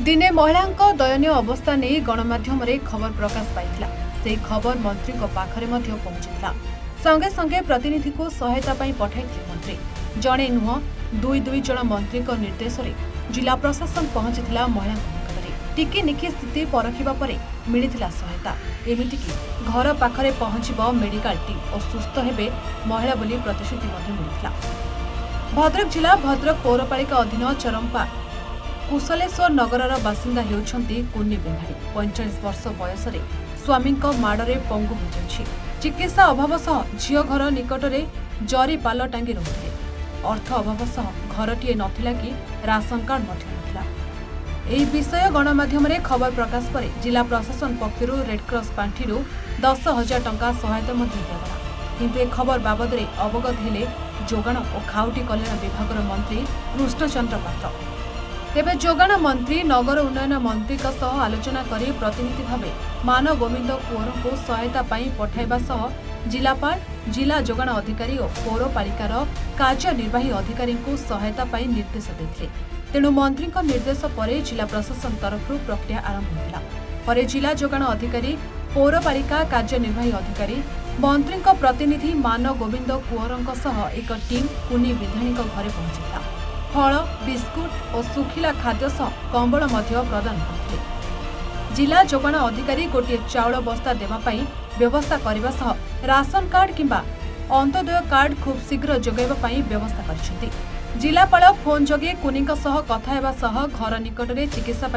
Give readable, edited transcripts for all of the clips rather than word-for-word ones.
दिने महिला दयनीय अवस्था नहीं गणमाध्यम खबर प्रकाश पाइला। से खबर मंत्री पाखरे पहुंचीला। संगे संगे प्रतिनिधि को सहायता पठाई मंत्री। जड़े नुह दुई दुई जन मंत्री निर्देश में जिला प्रशासन पहुंचीला महिला निकटरे। टिकी निकी स्थिति परखिबा परे मिलिथिला सहायता। एमितिकी घर पाखरे पहुंचब मेडिकल टीम और सुस्थ हेबे महिला बोली प्रतिश्रुति मिलिथिला। भद्रक जिला भद्रक पौरपालिका अधीन चरंपा कुशलेश्वर नगरर बासिंदा हेउछंती कुन्नी बेंधाणी। 45 वर्ष बयस स्वामी माड़े पंगु हो चिकित्सा अभाव सह झील घर निकटरे जरी पाल टांगी रहुଥିଲେ। अर्थ अभाव सह घरटीए नथिला कि राशन कार्ड नथिला। एही विषय गणमाध्यम खबर प्रकाश पर जिला प्रशासन पक्षर रेडक्रॉस पांठि 10,000 टंका सहायता दिगला। किंतु ए खबर बाबद अवगत हेले जोगाण और खाउटी कल्याण विभाग मंत्री कृष्णचंद्र पात्र। तेबे जोगाण मंत्री नगर उन्नयन मंत्री आलोचना करी प्रतिनिधि भावे मान गोविंद कुंवर को सहायता पठाइबा सह जिलापाल जिला जोगाण अधिकारी और पौरपालिकार कार्यनिर्वाही अधिकारी को सहायता निर्देश देते। तेणु मंत्री निर्देश पर जिला प्रशासन तरफ प्रक्रिया आरंभ होता। पर जिला जोगाण अधिकारी पौरपालिका कार्यनिर्वाही अधिकारी मंत्री प्रतिनिधि मान गोविंद कुंवर एक टीम कुनी विधाणी घरे पहुंचीला। फल बिस्कुट और सुखिला खाद्य सह कंबल प्रदान करते। जिला जोगाण अधिकारी गोटे चाउल बस्ता देवाई व्यवस्था करने सह राशन कार्ड किंबा अंत्योदय कार्ड खूब शीघ्र जोगाइबा व्यवस्था कर। जिलापाल फोन जोगे कुनी कथा हेबा सह घर निकट में चिकित्सा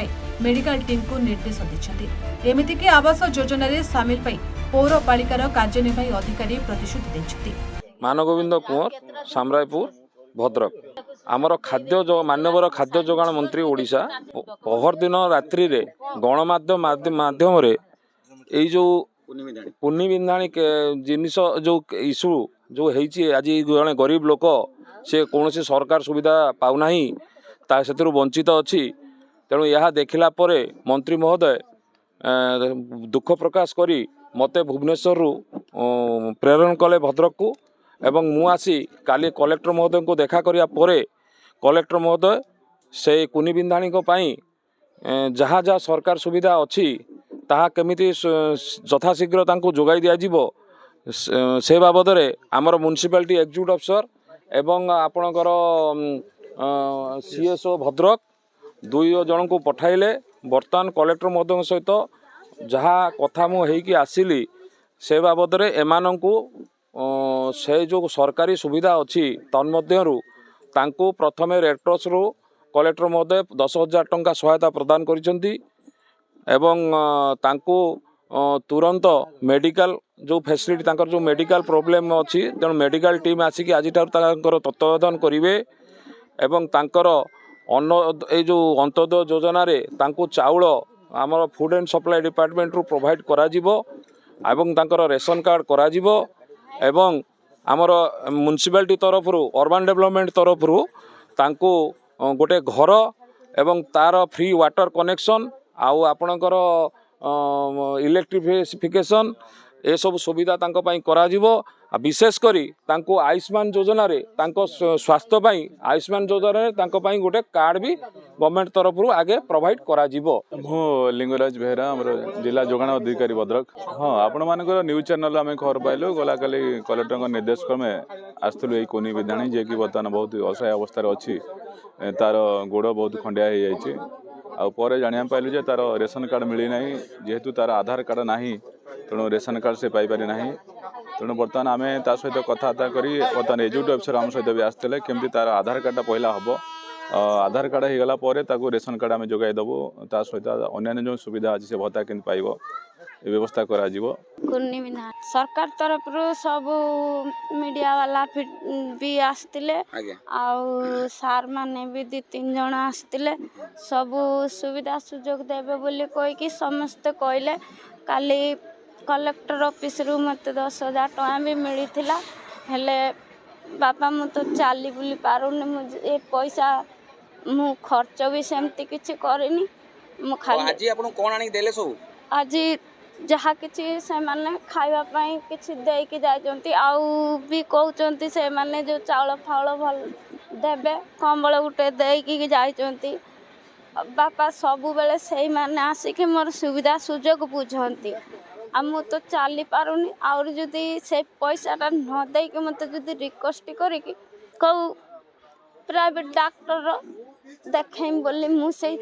मेडिकल टीम को निर्देश देते। एमितिकी आवास योजना रे सामिल पौरपालिकार कार्यनिर्वाही अधिकारी प्रतिश्रुति देते। मानगोविंद कुंवर सामरायपुर भद्रक आमर खाद्य जो मानवर खाद्य जोगाण मंत्री ओडिशा पहर दिन रात्रि रे गणमाध्यम माध्यम रे एई जो पुन्नी बिंधाणी जिनिस जो इश्यू जो हेची आज जड़े गरीब लोक से कौन सरकार सुविधा पाऊना से वंचित अच्छी। तेणु यह देखला परे मंत्री महोदय दुख प्रकाश करी मते भुवनेश्वर प्रेरण कले भद्रक को एवं मु आसी काली कलेक्टर महोदय को देखा करिया परे कलेक्टर महोदय से कुनी बिंधाणी जहाँ जहाँ सरकार सुविधा अच्छी ताहा केमिति यथाशीघ्र तांको जोगाई दिया जिवो से बाबद आमर म्युनिसिपालिटी एक्जिक्यूटिव अफिसर एवं आपणकर सीएसओ भद्रक दुई जन को पठाइले। बर्तमान कलेक्टर महोदय सहित जहाँ कथा मुझे आसिली से बाबद एमानंकु से जो सरकारी सुविधा अच्छी तन्मध्यरु तांको प्रथमे रेडक्रॉस रु कलेक्टर महोदय 10,000 टंका सहायता प्रदान करिसेंती एवं तांको तुरंत मेडिकल जो फैसिलिटी तांकर जो मेडिकल प्रॉब्लम अच्छी तेणु मेडिकल टीम आसिक आज तत्वावधान करेंगे एवं तांकर अन्न ए जो अंत्योदय योजना रे तांको चाउल आमर फूड एंड सप्लाई डिपार्टमेंट रु प्रोवाइड करा जिवो एवं तांकर रेशन कार्ड करा जिवो एवं आमर म्युनिसिपालिटी तरफ अर्बन डेवलपमेंट तरफ तांको गोटे घर एवं तार फ्री वाटर कनेक्शन आउ आपणकर इलेक्ट्रिफिकेशन ए सब सुविधा तांको पई करा जिवो। विशेष करी तांको आयुष्मान योजना रे तांको स्वास्थ्य पई आयुष्मान योजना रे तांको पई गोटे कार्ड भी गवर्नमेंट तरफ आगे प्रोवाइड करा जिवो। मो लिंगराज बेहरा हमर जिला जोगाण अधिकारी भद्रक। हाँ आपण मानकर न्यूज चैनल आम खबर पाइलु गला काली कलेक्टर निर्देश क्रमे आसलु ये कोनी विधाणी जे कि बर्तमान बहुत असहाय अवस्था अच्छी तार गोड़ बहुत खंडिया हो जाइए आउ जाना पाइलु जे तार रेशन कार्ड मिली ना जेहेतु तार आधार कार्ड ना तेणु रेशन कार्ड से पाइपारि ना तेणु बर्तमान आम ता सहित कथबार्ता करी बर्तमान एजुकेटिव अफिसर आम सहित भी आसते केमती तार आधार कार्डटा पहला हम आधार कार्ड होगला ताको रेशन कार्ड आम जोगाई देवु ता सहित अन्य जो सुविधा अच्छी से भत्ता केमती पाइब व्यवस्था करा जीवो। सरकार तरफ सब मीडिया वाला भी आसतिले आउ सार माने भी 2-3 जन आसतिले सब सुविधा सुजोग देबे बोली कोई कि समस्त कहले। काली कलेक्टर ऑफिस रु मते 10,000 टका भी मिलिथिला हेले बापा मु तो चाली बुली पारुनी मुझे पैसा मु खर्च भी सेमती किछि करिनी मु खाली आज आपन कोन आनी देले सब आज जहाँ किसी से माने खाइबा पई किछि देकी जाइचंती आउ भी कहउचंती से माने जो चाउल फाउल भल देबे कंबल गुटे देकी जाइचंती ବାପା ସବୁବେଳେ ସେଇମାନେ ଆସିକି ମୋର ସୁବିଧା ସୁଯୋଗ ବୁଝନ୍ତି। ଆଉ ମୁଁ ତ ଚାଲିପାରୁନି, ଆହୁରି ଯଦି ସେ ପଇସାଟା ନ ଦେଇକି ମୋତେ ଯଦି ରିକ୍ୱେଷ୍ଟ କରିକି କେଉଁ ପ୍ରାଇଭେଟ୍ ଡାକ୍ତର ଦେଖେଇମି ବୋଲି ମୁଁ ସେଇ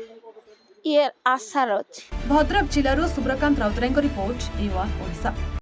ଆଶାର ଅଛି। ଭଦ୍ରକ ଜିଲ୍ଲାରୁ ସୁବ୍ରକାନ୍ତ ରାଉତରାୟଙ୍କ ରିପୋର୍ଟ, A1 ଓଡ଼ିଶା।